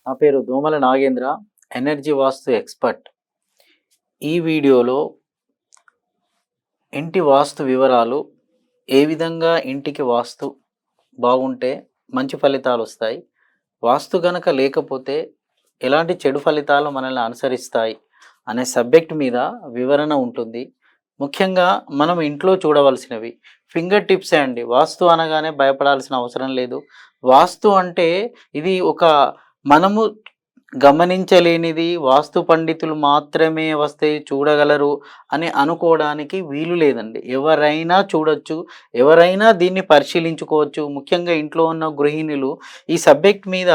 నా పేరు దోమల నాగేంద్ర, ఎనర్జీ వాస్తు ఎక్స్పర్ట్. ఈ వీడియోలో ఇంటి వాస్తు వివరాలు, ఏ విధంగా ఇంటికి వాస్తు బాగుంటే మంచి ఫలితాలు వస్తాయి, వాస్తు గనక లేకపోతే ఎలాంటి చెడు ఫలితాలు మనల్ని అనుసరిస్తాయి అనే సబ్జెక్ట్ మీద వివరణ ఉంటుంది. ముఖ్యంగా మనం ఇంట్లో చూడవలసినవి ఫింగర్ టిప్సే అండి. వాస్తు అనగానే భయపడాల్సిన అవసరం లేదు. వాస్తు అంటే ఇది ఒక మనము గమనించలేనిది, వాస్తు పండితులు మాత్రమే వస్తే చూడగలరు అని అనుకోవడానికి వీలు లేదండి. ఎవరైనా చూడొచ్చు, ఎవరైనా దీన్ని పరిశీలించుకోవచ్చు. ముఖ్యంగా ఇంట్లో ఉన్న గృహిణులు ఈ సబ్జెక్ట్ మీద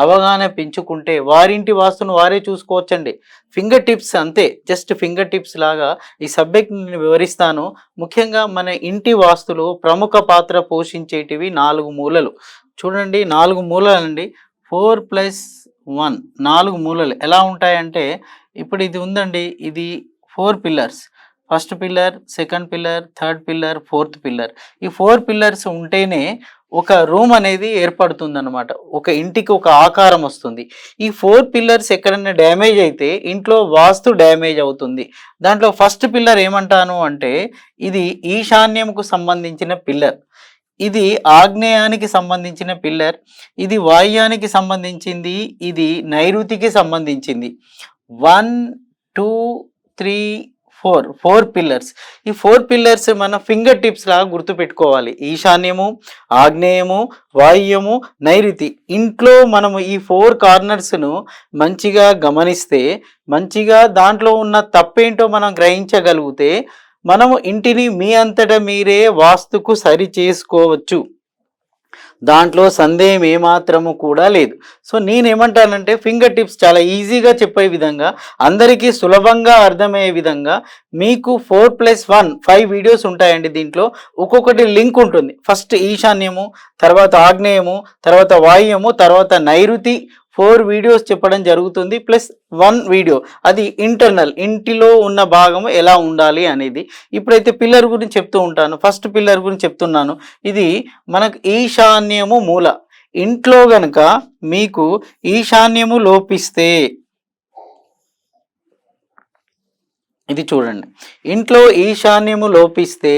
అవగాహన పెంచుకుంటే వారింటి వాస్తును వారే చూసుకోవచ్చండి. ఫింగర్ టిప్స్ అంతే, జస్ట్ ఫింగర్ టిప్స్ లాగా ఈ సబ్జెక్ట్ నేను వివరిస్తాను. ముఖ్యంగా మన ఇంటి వాస్తులో ప్రముఖ పాత్ర పోషించేటివి 4 మూలలు. చూడండి, 4 మూలలండి. 4+1 4 మూలలు ఎలా ఉంటాయంటే, ఇప్పుడు ఇది ఉందండి, ఇది 4 pillars. First pillar, second pillar, third pillar, fourth pillar. ఈ 4 పిల్లర్స్ ఉంటేనే ఒక రూమ్ అనేది ఏర్పడుతుందన్నమాట. ఒక ఇంటికి ఒక ఆకారం వస్తుంది. ఈ 4 పిల్లర్స్ ఎక్కడైనా డ్యామేజ్ అయితే ఇంట్లో వాస్తు డ్యామేజ్ అవుతుంది. దాంట్లో ఫస్ట్ పిల్లర్ ఏమంటాను అంటే, ఇది ఈశాన్యంకు సంబంధించిన పిల్లర్, ఇది ఆగ్నేయానికి సంబంధించిన పిల్లర్, ఇది వాయుయానికి సంబంధించింది, ఇది నైరుతికి సంబంధించింది. 1 2 3 4 పిల్లర్స్. ఈ 4 పిల్లర్స్ మన ఫింగర్ టిప్స్ లాగా గుర్తుపెట్టుకోవాలి. ఈశాన్యము, ఆగ్నేయము, వాయుయము, నైరుతి. ఇంట్లో మనము ఈ 4 కార్నర్స్ను మంచిగా గమనిస్తే, మంచిగా దాంట్లో ఉన్న తప్పేంటో మనం గ్రహించగలిగితే మనము ఇంటిని మీ అంతటా మీరే వాస్తుకు సరి చేసుకోవచ్చు. దాంట్లో సందేహం ఏమాత్రము కూడా లేదు. సో నేనేమంటానంటే, ఫింగర్ టిప్స్ చాలా ఈజీగా చెప్పే విధంగా, అందరికీ సులభంగా అర్థమయ్యే విధంగా మీకు 4+1 5 వీడియోస్ ఉంటాయండి. దీంట్లో ఒక్కొక్కటి లింక్ ఉంటుంది. ఫస్ట్ ఈశాన్యము, తర్వాత ఆగ్నేయము, తర్వాత వాయుయము, తర్వాత నైరుతి 4 వీడియోస్ చెప్పడం జరుగుతుంది. ప్లస్ 1 వీడియో అది ఇంటర్నల్, ఇంటిలో ఉన్న భాగము ఎలా ఉండాలి అనేది. ఇప్పుడైతే పిల్లర్ గురించి చెప్తూ ఉంటాను. ఫస్ట్ పిల్లర్ గురించి చెప్తున్నాను. ఇది మనకు ఈశాన్యము మూల. ఇంట్లో గనక మీకు ఈశాన్యము లోపిస్తే, ఇది చూడండి, ఇంట్లో ఈశాన్యము లోపిస్తే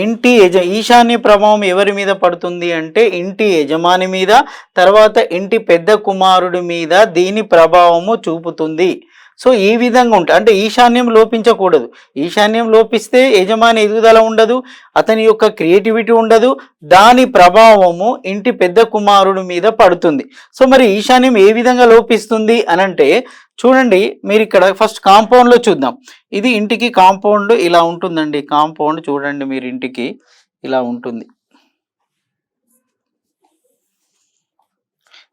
ఇంటి ఈశాన్య ప్రభావం ఎవరి మీద పడుతుంది అంటే ఇంటి యజమాని మీద, తర్వాత ఇంటి పెద్ద కుమారుడి మీద దీని ప్రభావము చూపుతుంది. సో ఈ విధంగా ఉంటుంది. అంటే ఈశాన్యం లోపించకూడదు. ఈశాన్యం లోపిస్తే యజమాని ఎదుగుదల ఉండదు, అతని యొక్క క్రియేటివిటీ ఉండదు, దాని ప్రభావము ఇంటి పెద్ద కుమారుడి మీద పడుతుంది. సో మరి ఈశాన్యం ఏ విధంగా లోపిస్తుంది అనంటే, చూడండి, మీరు ఇక్కడ ఫస్ట్ కాంపౌండ్లో చూద్దాం. ఇది ఇంటికి కాంపౌండ్ ఇలా ఉంటుందండి. కాంపౌండ్ చూడండి, మీరు ఇంటికి ఇలా ఉంటుంది.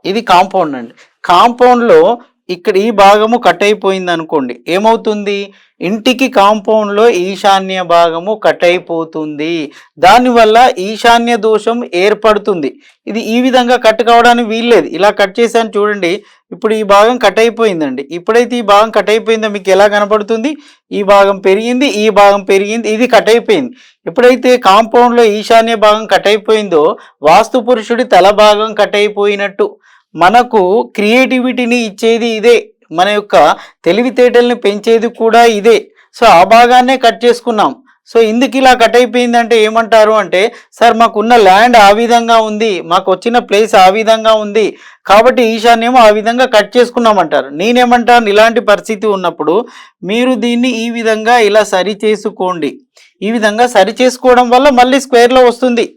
ఇది కాంపౌండ్ అండి. కాంపౌండ్లో ఇక్కడ ఈ భాగము కట్ అయిపోయింది అనుకోండి, ఏమవుతుంది? ఇంటికి కాంపౌండ్లో ఈశాన్య భాగము కట్ అయిపోతుంది. దానివల్ల ఈశాన్య దోషం ఏర్పడుతుంది. ఇది ఈ విధంగా కట్ కావడానికి వీల్లేదు. ఇలా కట్ చేశాను చూడండి, ఇప్పుడు ఈ భాగం కట్ అయిపోయిందండి. ఇప్పుడైతే ఈ భాగం కట్ అయిపోయిందో మీకు ఎలా కనపడుతుంది? ఈ భాగం పెరిగింది, ఈ భాగం పెరిగింది, ఇది కట్ అయిపోయింది. ఎప్పుడైతే కాంపౌండ్లో ఈశాన్య భాగం కట్ అయిపోయిందో వాస్తు పురుషుడి తల భాగం కట్ అయిపోయినట్టు. మనకు క్రియేటివిటీని ఇచ్చేది ఇదే, మన యొక్క తెలివితేటల్ని పెంచేది కూడా ఇదే. సో ఆ భాగాన్నే కట్ చేసుకున్నాం. సో ఎందుకు ఇలా కట్ అయిపోయిందంటే ఏమంటారు అంటే, సార్ మాకున్న ల్యాండ్ ఆ విధంగా ఉంది, మాకు వచ్చిన ప్లేస్ ఆ విధంగా ఉంది, కాబట్టి ఈశాన్యం ఆ విధంగా కట్ చేసుకున్నామంటారు. నేనేమంటాను, ఇలాంటి పరిస్థితి ఉన్నప్పుడు మీరు దీన్ని ఈ విధంగా ఇలా సరి చేసుకోండి. ఈ విధంగా సరి చేసుకోవడం వల్ల మళ్ళీ స్క్వేర్లో వస్తుంది.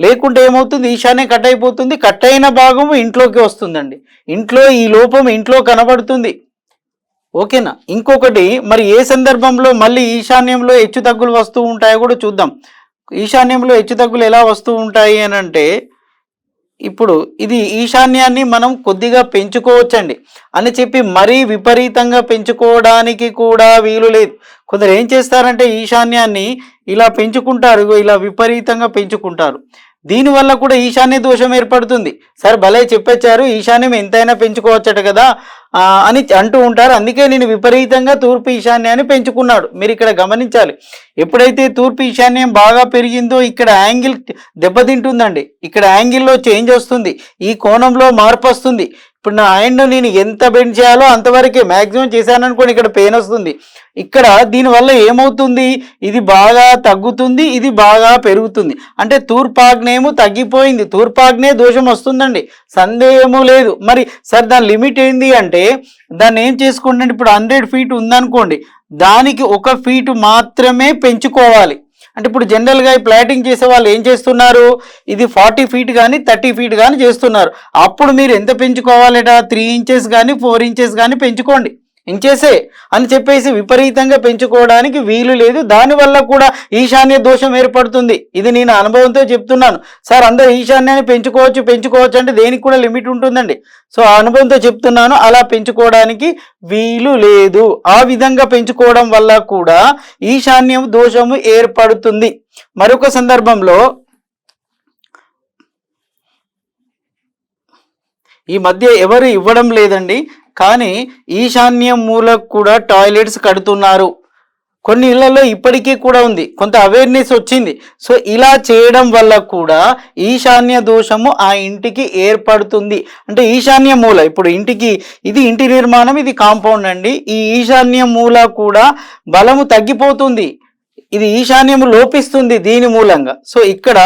లేకుంటే ఏమవుతుంది? ఈశాన్యం కట్ అయిపోతుంది. కట్ అయిన భాగము ఇంట్లోకి వస్తుందండి. ఇంట్లో ఈ లోపం ఇంట్లో కనబడుతుంది. ఓకేనా? ఇంకొకటి, మరి ఏ సందర్భంలో మళ్ళీ ఈశాన్యంలో హెచ్చు తగ్గులు వస్తూ ఉంటాయో కూడా చూద్దాం. ఈశాన్యంలో హెచ్చు తగ్గులు ఎలా వస్తూ ఉంటాయి అని అంటే, ఇప్పుడు ఇది ఈశాన్యాన్ని మనం కొద్దిగా పెంచుకోవచ్చండి అని చెప్పి మరీ విపరీతంగా పెంచుకోవడానికి కూడా వీలు లేదు. కొందరు ఏం చేస్తారంటే ఈశాన్యాన్ని ఇలా పెంచుకుంటారు, ఇలా విపరీతంగా పెంచుకుంటారు. దీనివల్ల కూడా ఈశాన్య దోషం ఏర్పడుతుంది. సరే భలే చెప్పొచ్చారు, ఈశాన్యం ఎంతైనా పెంచుకోవచ్చట కదా అని అంటూ ఉంటారు. అందుకే నేను విపరీతంగా తూర్పు ఈశాన్యాన్ని పెంచుకున్నాడు. మీరు ఇక్కడ గమనించాలి, ఎప్పుడైతే తూర్పు ఈశాన్యం బాగా పెరిగిందో ఇక్కడ యాంగిల్ దెబ్బతింటుందండి. ఇక్కడ యాంగిల్లో చేంజ్ వస్తుంది, ఈ కోణంలో మార్పు వస్తుంది. ఇప్పుడు నా హ్యాండ్ నేను ఎంత బెండ్ చేయాలో అంతవరకే మ్యాక్సిమం చేశాననుకోండి, ఇక్కడ పెయిన్ వస్తుంది. ఇక్కడ దీనివల్ల ఏమవుతుంది, ఇది బాగా తగ్గుతుంది, ఇది బాగా పెరుగుతుంది. అంటే తూర్పాగ్నేయము తగ్గిపోయింది, తూర్పాగ్నేయ దోషం వస్తుందండి, సందేహము లేదు. మరి సార్ దాని లిమిట్ ఏంది అంటే దాన్ని ఏం చేసుకోండి, ఇప్పుడు 100 ఫీట్ ఉందనుకోండి, దానికి 1 ఫీట్ మాత్రమే పెంచుకోవాలి. అంటే ఇప్పుడు జనరల్గా ఈ ప్లాటింగ్ చేసే వాళ్ళు ఏం చేస్తున్నారు, ఇది 40 ఫీట్ కానీ 30 ఫీట్ కానీ చేస్తున్నారు. అప్పుడు మీరు ఎంత పెంచుకోవాలట, 3 ఇంచెస్ కానీ 4 ఇంచెస్ కానీ పెంచుకోండి. ఇంచేసే అని చెప్పేసి విపరీతంగా పెంచుకోవడానికి వీలు లేదు. దానివల్ల కూడా ఈశాన్య దోషం ఏర్పడుతుంది. ఇది నేను అనుభవంతో చెప్తున్నాను. సార్ అందరూ ఈశాన్యాన్ని పెంచుకోవచ్చు అంటే దేనికి కూడా లిమిట్ ఉంటుందండి. సో ఆ అనుభవంతో చెప్తున్నాను, అలా పెంచుకోవడానికి వీలు లేదు. ఆ విధంగా పెంచుకోవడం వల్ల కూడా ఈశాన్యం దోషము ఏర్పడుతుంది. మరొక సందర్భంలో ఈ మధ్య ఎవరు ఇవ్వడం లేదండి, కానీ ఈశాన్య మూలకు కూడా టాయిలెట్స్ కడుతున్నారు. కొన్ని ఇళ్లలో ఇప్పటికీ కూడా ఉంది, కొంత అవేర్నెస్ వచ్చింది. సో ఇలా చేయడం వల్ల కూడా ఈశాన్య దోషము ఆ ఇంటికి ఏర్పడుతుంది. అంటే ఈశాన్య మూల, ఇప్పుడు ఇంటికి ఇది ఇంటి నిర్మాణం, ఇది కాంపౌండ్ అండి. ఈ ఈశాన్య మూల కూడా బలము తగ్గిపోతుంది, ఇది ఈశాన్యము లోపిస్తుంది దీని మూలంగా. సో ఇక్కడ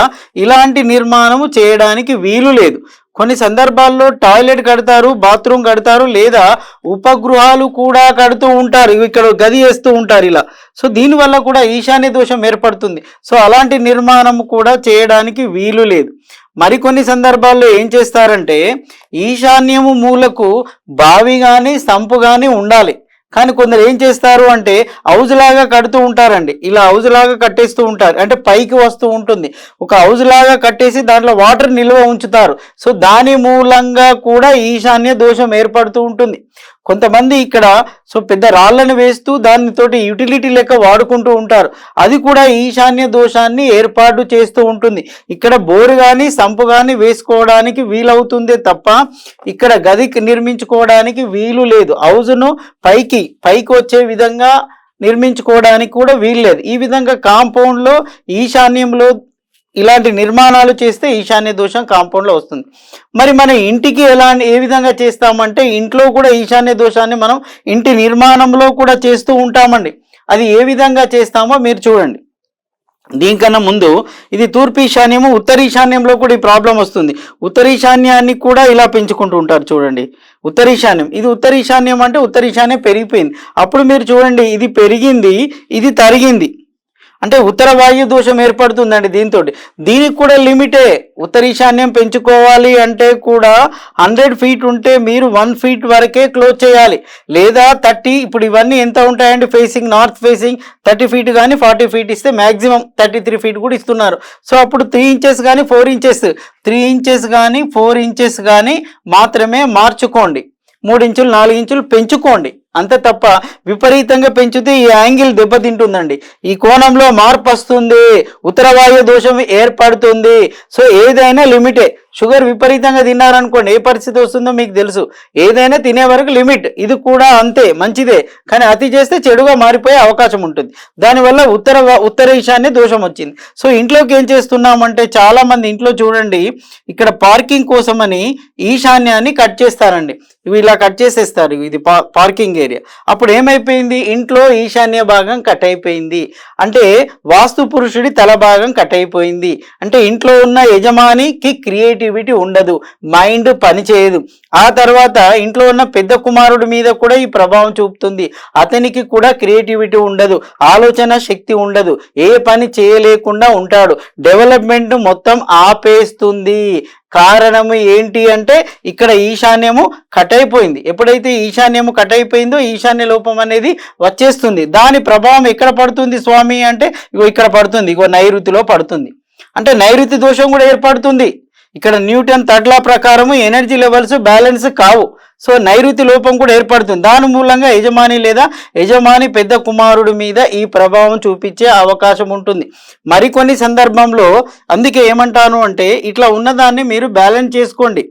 ఇలాంటి నిర్మాణము చేయడానికి వీలు లేదు. కొన్ని సందర్భాల్లో టాయిలెట్ కడతారు, బాత్రూమ్ కడతారు, లేదా ఉపగృహాలు కూడా కడుతూ ఉంటారు, ఇక్కడ గది వేస్తూ ఉంటారు ఇలా. సో దీనివల్ల కూడా ఈశాన్య దోషం ఏర్పడుతుంది. సో అలాంటి నిర్మాణం కూడా చేయడానికి వీలు లేదు. మరికొన్ని సందర్భాల్లో ఏం చేస్తారంటే ఈశాన్యము మూలకు బావి కానీ సంపు కానీ ఉండాలి. కానీ కొందరు ఏం చేస్తారు అంటే హౌజ్ లాగా కడుతూ ఉంటారండి, ఇలా హౌజ్ లాగా కట్టేస్తూ ఉంటారు. అంటే పైకి వస్తూ ఉంటుంది, ఒక హౌజ్ లాగా కట్టేసి దాంట్లో వాటర్ నిల్వ ఉంచుతారు. సో దాని మూలంగా కూడా ఈశాన్య దోషం ఏర్పడుతూ ఉంటుంది. కొంతమంది ఇక్కడ సో పెద్ద రాళ్లను వేస్తూ దానితోటి యూటిలిటీ లెక్క వాడుకుంటూ ఉంటారు, అది కూడా ఈశాన్య దోషాన్ని ఏర్పాటు చేస్తూ ఉంటుంది. ఇక్కడ బోరు కానీ సంపు కానీ వేసుకోవడానికి వీలవుతుందే తప్ప ఇక్కడ గది నిర్మించుకోవడానికి వీలు లేదు. హౌజ్ను పైకి వచ్చే విధంగా నిర్మించుకోవడానికి కూడా వీలు లేదు. ఈ విధంగా కాంపౌండ్లో ఈశాన్యంలో ఇలాంటి నిర్మాణాలు చేస్తే ఈశాన్య దోషం కాంపౌండ్లో వస్తుంది. మరి మన ఇంటికి ఏ విధంగా చేస్తామంటే ఇంట్లో కూడా ఈశాన్య దోషాన్ని మనం ఇంటి నిర్మాణంలో కూడా చేస్తూ ఉంటామండి. అది ఏ విధంగా చేస్తామో మీరు చూడండి. దీనికన్నా ముందు ఇది తూర్పు ఈశాన్యము, ఉత్తర ఈశాన్యంలో కూడా ఈ ప్రాబ్లం వస్తుంది. ఉత్తర ఈశాన్యాన్ని కూడా ఇలా పెంచుకుంటూ ఉంటారు చూడండి. ఉత్తర ఈశాన్యం, ఇది ఉత్తర ఈశాన్యం అంటే ఉత్తర ఈశాన్యం పెరిగిపోయింది. అప్పుడు మీరు చూడండి, ఇది పెరిగింది, ఇది తరిగింది, అంటే ఉత్తర వాయు దోషం ఏర్పడుతుందండి. దీనికి కూడా లిమిటే. ఉత్తర ఈశాన్యం పెంచుకోవాలి అంటే కూడా 100 ఫీట్ ఉంటే మీరు 1 ఫీట్ వరకే క్లోజ్ చేయాలి, లేదా 30. ఇప్పుడు ఇవన్నీ ఎంత ఉంటాయండి, ఫేసింగ్ నార్త్ ఫేసింగ్ 30 ఫీట్ కానీ 40 ఫీట్ ఇస్తే మ్యాక్సిమం 33 ఫీట్ కూడా ఇస్తున్నారు. సో అప్పుడు 3 ఇంచెస్ కానీ 4 ఇంచెస్ 3 ఇంచెస్ కానీ 4 ఇంచెస్ కానీ మాత్రమే మార్చుకోండి. 3 ఇంచులు 4 ఇంచులు పెంచుకోండి, అంతే తప్ప విపరీతంగా పెంచితే ఈ యాంగిల్ దెబ్బతింటుందండి, ఈ కోణంలో మార్పు వస్తుంది, ఉత్తర వాయు దోషం ఏర్పడుతుంది. సో ఏదైనా లిమిటే. షుగర్ విపరీతంగా తిన్నారనుకోండి ఏ పరిస్థితి వస్తుందో మీకు తెలుసు. ఏదైనా తినే వరకు లిమిట్, ఇది కూడా అంతే మంచిదే, కానీ అతి చేస్తే చెడుగా మారిపోయే అవకాశం ఉంటుంది. దానివల్ల ఉత్తర ఈశాన్య దోషం వచ్చింది. సో ఇంట్లోకి ఏం చేస్తున్నామంటే చాలా మంది ఇంట్లో చూడండి, ఇక్కడ పార్కింగ్ కోసమని ఈశాన్యాన్ని కట్ చేస్తారండి. ఇవి ఇలా కట్ చేసేస్తారు, ఇది పార్కింగ్ ఏరియా. అప్పుడు ఏమైపోయింది, ఇంట్లో ఈశాన్య భాగం కట్ అయిపోయింది. అంటే వాస్తు పురుషుడి తల భాగం కట్ అయిపోయింది. అంటే ఇంట్లో ఉన్న యజమానికి క్రియేటివిటీ ఉండదు, మైండ్ పనిచేయదు. ఆ తర్వాత ఇంట్లో ఉన్న పెద్ద కుమారుడి మీద కూడా ఈ ప్రభావం చూపుతుంది. అతనికి కూడా క్రియేటివిటీ ఉండదు, ఆలోచన శక్తి ఉండదు, ఏ పని చేయలేకుండా ఉంటాడు, డెవలప్మెంట్ మొత్తం ఆపేస్తుంది. కారణము ఏంటి అంటే ఇక్కడ ఈశాన్యము కట్ అయిపోయింది. ఎప్పుడైతే ఈశాన్యము కట్ అయిపోయిందో ఈశాన్య లోపం అనేది వచ్చేస్తుంది. దాని ప్రభావం ఎక్కడ పడుతుంది స్వామి అంటే ఇగో ఇక్కడ పడుతుంది, ఇగో నైరుతిలో పడుతుంది. అంటే నైరుతి దోషం కూడా ఏర్పడుతుంది. ఇక్కడ న్యూటన్ థర్డ్ లా ప్రకారము ఎనర్జీ లెవెల్స్ బ్యాలెన్స్ కావు. సో నైరుతి లోపం కూడా ఏర్పడుతుంది. దాని మూలంగా యజమాని లేదా యజమాని పెద్ద కుమారుడి మీద ఈ ప్రభావం చూపించే అవకాశం ఉంటుంది. మరికొన్ని సందర్భంలో అందుకే ఏమంటాను అంటే ఇట్లా ఉన్నదాన్ని మీరు బ్యాలెన్స్ చేసుకోండి.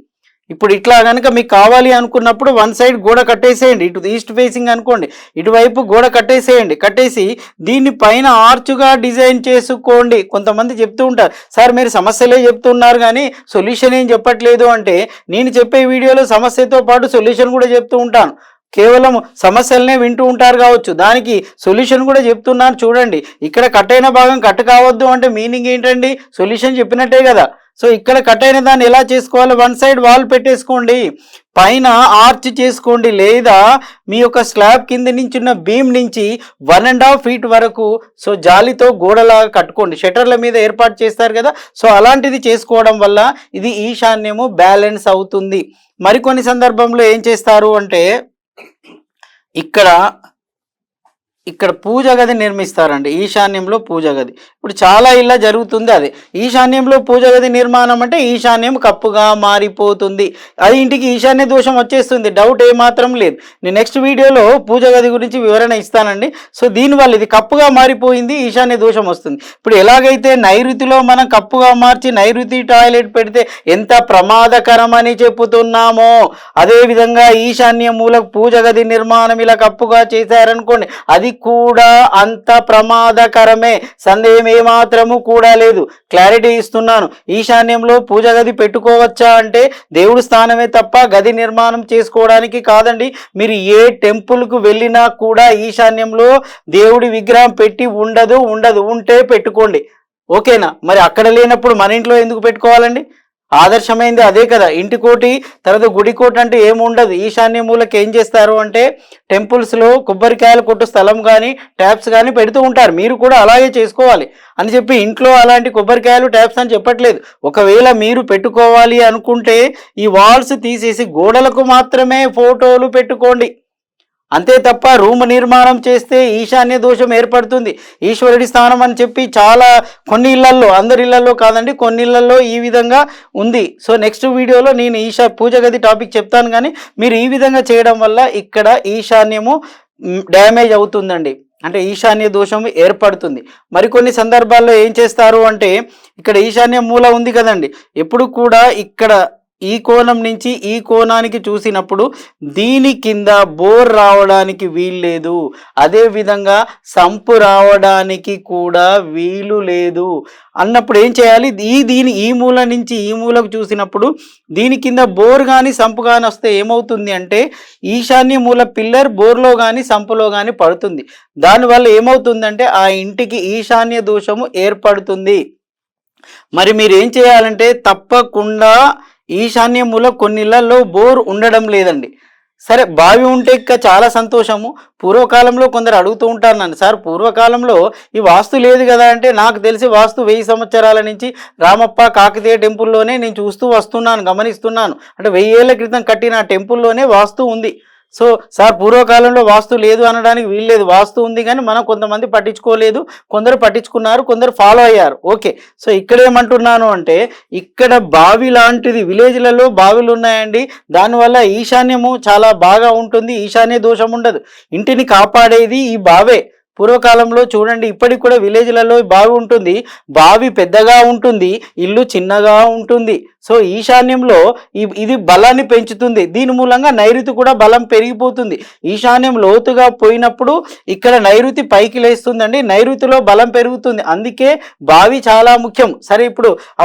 ఇప్పుడు ఇట్లా కనుక మీకు కావాలి అనుకున్నప్పుడు వన్ సైడ్ గోడ కట్టేసేయండి, ఇటు ఈస్ట్ ఫేసింగ్ అనుకోండి, ఇటువైపు గోడ కట్టేసేయండి, కట్టేసి దీన్ని పైన ఆర్చుగా డిజైన్ చేసుకోండి. కొంతమంది చెప్తూ ఉంటారు, సార్ మీరు సమస్యలే చెప్తున్నారు కానీ సొల్యూషన్ ఏం చెప్పట్లేదు అంటే, నేను చెప్పే వీడియోలో సమస్యతో పాటు సొల్యూషన్ కూడా చెప్తూ ఉంటాను. కేవలం సమస్యలనే వింటూ ఉంటారు కావచ్చు, దానికి సొల్యూషన్ కూడా చెప్తున్నాను చూడండి. ఇక్కడ కట్ అయిన భాగం కట్ కావద్దు అంటే మీనింగ్ ఏంటండి, సొల్యూషన్ చెప్పినట్టే కదా. సో ఇక్కడ కట్ అయిన దాన్ని ఎలా చేసుకోవాలి, వన్ సైడ్ వాల్ పెట్టేసుకోండి, పైన ఆర్చ్ చేసుకోండి, లేదా మీ యొక్క స్లాబ్ కింద నుంచి ఉన్న బీమ్ నుంచి 1.5 feet వరకు సో జాలితో గోడలాగా కట్టుకోండి. షట్టర్ల మీద ఏర్పాటు చేస్తారు కదా, సో అలాంటిది చేసుకోవడం వల్ల ఇది ఈశాన్యము బ్యాలెన్స్ అవుతుంది. మరికొన్ని సందర్భంలో ఏం చేస్తారు అంటే ఇక్కడ పూజ గది నిర్మిస్తారండి, ఈశాన్యంలో పూజ గది. ఇప్పుడు చాలా ఇళ్ళ జరుగుతుంది అది. ఈశాన్యంలో పూజ గది నిర్మాణం అంటే ఈశాన్యం కప్పుగా మారిపోతుంది, అది ఇంటికి ఈశాన్య దోషం వచ్చేస్తుంది, డౌట్ ఏమాత్రం లేదు. నేను నెక్స్ట్ వీడియోలో పూజ గది గురించి వివరణ ఇస్తానండి. సో దీనివల్ల ఇది కప్పుగా మారిపోయింది, ఈశాన్య దోషం వస్తుంది. ఇప్పుడు ఎలాగైతే నైరుతిలో మనం కప్పుగా మార్చి నైరుతి టాయిలెట్ పెడితే ఎంత ప్రమాదకరమని చెప్పుతున్నామో, అదేవిధంగా ఈశాన్య మూల పూజ గది నిర్మాణం ఇలా కప్పుగా చేశారనుకోండి, అది కూడా అంత ప్రమాదకరమే, సందేహం ఏమాత్రము కూడా లేదు. క్లారిటీ ఇస్తున్నాను. ఈశాన్యంలో పూజ గది పెట్టుకోవచ్చా అంటే దేవుడి స్థానమే తప్ప గది నిర్మాణం చేసుకోవడానికి కాదండి. మీరు ఏ టెంపుల్కు వెళ్ళినా కూడా ఈశాన్యంలో దేవుడి విగ్రహం పెట్టి ఉండదు, ఉంటే పెట్టుకోండి, ఓకేనా. మరి అక్కడ లేనప్పుడు మన ఇంట్లో ఎందుకు పెట్టుకోవాలండి? ఆదర్శమైంది అదే కదా. ఇంటికోటి తర్వాత గుడికోటి అంటే ఏముండదు. ఈశాన్య మూలకి ఏం చేస్తారు అంటే టెంపుల్స్లో కొబ్బరికాయలు కొట్టు స్థలం కానీ ట్యాప్స్ కానీ పెడుతూ ఉంటారు. మీరు కూడా అలాగే చేసుకోవాలి అని చెప్పి ఇంట్లో అలాంటి కొబ్బరికాయలు ట్యాప్స్ అని చెప్పట్లేదు. ఒకవేళ మీరు పెట్టుకోవాలి అనుకుంటే ఈ వాల్స్ తీసేసి గోడలకు మాత్రమే ఫోటోలు పెట్టుకోండి, అంతే తప్ప రూమ్ నిర్మాణం చేస్తే ఈశాన్య దోషం ఏర్పడుతుంది. ఈశ్వరుడి స్థానం అని చెప్పి చాలా కొన్ని ఇళ్లల్లో, అందరి ఇళ్లలో కాదండి, కొన్ని ఇళ్లలో ఈ విధంగా ఉంది. సో నెక్స్ట్ వీడియోలో నేను పూజ గది టాపిక్ చెప్తాను. కానీ మీరు ఈ విధంగా చేయడం వల్ల ఇక్కడ ఈశాన్యము డ్యామేజ్ అవుతుందండి, అంటే ఈశాన్య దోషం ఏర్పడుతుంది. మరికొన్ని సందర్భాల్లో ఏం చేస్తారు అంటే ఇక్కడ ఈశాన్య మూల ఉంది కదండి, ఎప్పుడు కూడా ఇక్కడ ఈ కోణం నుంచి ఈ కోణానికి చూసినప్పుడు దీని కింద బోర్ రావడానికి వీల్లేదు, అదేవిధంగా సంపు రావడానికి కూడా వీలు లేదు అన్నప్పుడు ఏం చేయాలి, ఈ మూల నుంచి ఈ మూలకు చూసినప్పుడు దీని కింద బోర్ కానీ సంపు కానీ వస్తే ఏమవుతుంది అంటే ఈశాన్య మూల పిల్లర్ బోర్లో కానీ సంపులో కానీ పడుతుంది. దానివల్ల ఏమవుతుందంటే ఆ ఇంటికి ఈశాన్య దోషము ఏర్పడుతుంది. మరి మీరు ఏం చేయాలంటే తప్పకుండా ఈశాన్య మూల కొన్ని ఇళ్లలో బోర్ ఉండడం లేదండి. సరే బావి ఉంటే ఇంకా చాలా సంతోషము. పూర్వకాలంలో కొందరు అడుగుతూ ఉంటారు నన్ను, సార్ పూర్వకాలంలో ఈ వాస్తు లేదు కదా అంటే, నాకు తెలిసి వాస్తు 1000 సంవత్సరాల నుంచి రామప్ప కాకతీయ టెంపుల్లోనే నేను చూస్తూ వస్తున్నాను, గమనిస్తున్నాను. అంటే 1000 ఏళ్ల క్రితం కట్టిన టెంపుల్లోనే వాస్తు ఉంది. సో సార్ పూర్వకాలంలో వాస్తు లేదు అనడానికి వీల్లేదు, వాస్తు ఉంది, కానీ మనం కొంతమంది పట్టించుకోలేదు, కొందరు పట్టించుకున్నారు, కొందరు ఫాలో అయ్యారు, ఓకే. సో ఇక్కడ ఏమంటున్నాను అంటే ఇక్కడ బావి లాంటిది, విలేజ్లలో బావిలు ఉన్నాయండి, దానివల్ల ఈశాన్యము చాలా బాగా ఉంటుంది, ఈశాన్య దోషం ఉండదు. ఇంటిని కాపాడేది ఈ బావే. పూర్వకాలంలో చూడండి, ఇప్పటికి కూడా విలేజ్లలో బావి ఉంటుంది, బావి పెద్దగా ఉంటుంది, ఇల్లు చిన్నగా ఉంటుంది. సో ఈశాన్యంలో ఇది బలాన్ని పెంచుతుంది, దీని మూలంగా నైరుతి కూడా బలం పెరిగిపోతుంది. ఈశాన్యం లోతుగా పోయినప్పుడు ఇక్కడ నైరుతి పైకి లేస్తుందండి, నైరుతిలో బలం పెరుగుతుంది. అందుకే బావి చాలా ముఖ్యం. సరే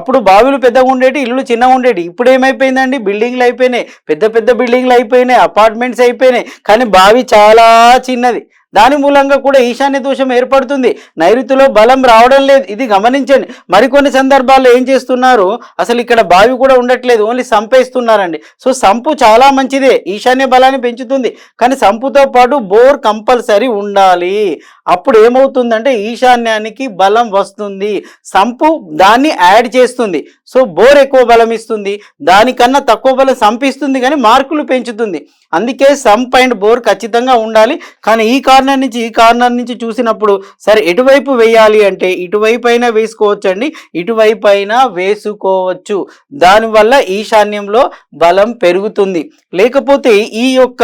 అప్పుడు బావిలు పెద్దగా ఉండేటి, ఇల్లు చిన్నగా ఉండేటి. ఇప్పుడు ఏమైపోయిందండి, బిల్డింగ్లు అయిపోయినాయి, పెద్ద పెద్ద బిల్డింగ్లు అయిపోయినాయి, అపార్ట్మెంట్స్ అయిపోయినాయి, కానీ బావి చాలా చిన్నది. దాని మూలంగా కూడా ఈశాన్య దోషం ఏర్పడుతుంది, నైరుతిలో బలం రావడం లేదు. ఇది గమనించండి. మరికొన్ని సందర్భాల్లో ఏం చేస్తున్నారు, అసలు ఇక్కడ బావి కూడా ఉండట్లేదు, ఓన్లీ సంపేస్తున్నారండి. సో సంపు చాలా మంచిదే, ఈశాన్య బలాన్ని పెంచుతుంది, కానీ సంపుతో పాటు బోర్ కంపల్సరీ ఉండాలి. అప్పుడు ఏమవుతుందంటే ఈశాన్యానికి బలం వస్తుంది, సంపు దాన్ని యాడ్ చేస్తుంది. సో బోర్ ఎక్కువ బలం ఇస్తుంది, దానికన్నా తక్కువ బలం సంపిస్తుంది, కానీ మార్కులు పెంచుతుంది. అందుకే సంప్ అండ్ బోర్ ఖచ్చితంగా ఉండాలి. కానీ ఈ కార్నర్ నుంచి చూసినప్పుడు సరే ఎటువైపు వేయాలి అంటే ఇటువైపు అయినా వేసుకోవచ్చు అండి, ఇటువైపు అయినా వేసుకోవచ్చు. దానివల్ల ఈశాన్యంలో బలం పెరుగుతుంది. లేకపోతే ఈ యొక్క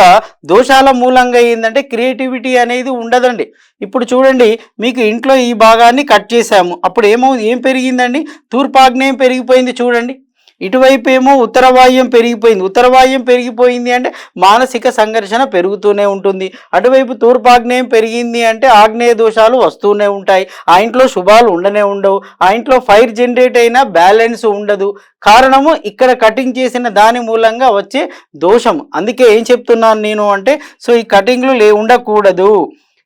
దోషాల మూలంగా ఏంటంటే క్రియేటివిటీ అనేది ఉండదండి. ఇప్పుడు చూడండి, మీకు ఇంట్లో ఈ భాగాన్ని కట్ చేసాము, అప్పుడు ఏం పెరిగిందండి, తూర్పాగ్నేయం పెరిగిపోయింది చూడండి. ఇటువైపు ఏమో ఉత్తర వాయువ్యం పెరిగిపోయింది. ఉత్తర వాయువ్యం పెరిగిపోయింది అంటే మానసిక సంఘర్షణ పెరుగుతూనే ఉంటుంది. అటువైపు తూర్పాగ్నేయం పెరిగింది అంటే ఆగ్నేయ దోషాలు వస్తూనే ఉంటాయి. ఆ ఇంట్లో శుభాలు ఉండనే ఉండవు. ఆ ఇంట్లో ఫైర్ జనరేట్ అయినా బ్యాలెన్స్ ఉండదు. కారణము ఇక్కడ కటింగ్ చేసిన దాని మూలంగా వచ్చే దోషం. అందుకే ఏం చెప్తున్నాను నేను అంటే, సో ఈ కటింగ్లు ఉండకూడదు.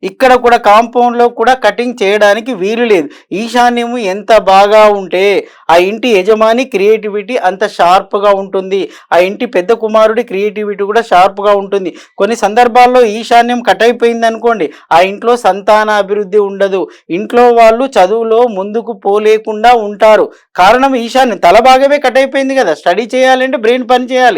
ఇక్కడ కూడా కాంపౌండ్లో కూడా కటింగ్ చేయడానికి వీలు లేదు. ఈశాన్యము ఎంత బాగా ఉంటే ఆ ఇంటి యజమాని క్రియేటివిటీ అంత షార్ప్గా ఉంటుంది. ఆ ఇంటి పెద్ద కుమారుడి క్రియేటివిటీ కూడా షార్ప్గా ఉంటుంది. కొన్ని సందర్భాల్లో ఈశాన్యం కట్ అయిపోయింది అనుకోండి, ఆ ఇంట్లో సంతాన అభివృద్ధి ఉండదు. ఇంట్లో వాళ్ళు చదువులో ముందుకు పోలేకుండా ఉంటారు. కారణం ఈశాన్యం, తల భాగమే కట్ అయిపోయింది కదా. స్టడీ చేయాలంటే బ్రెయిన్ పని చేయాలి.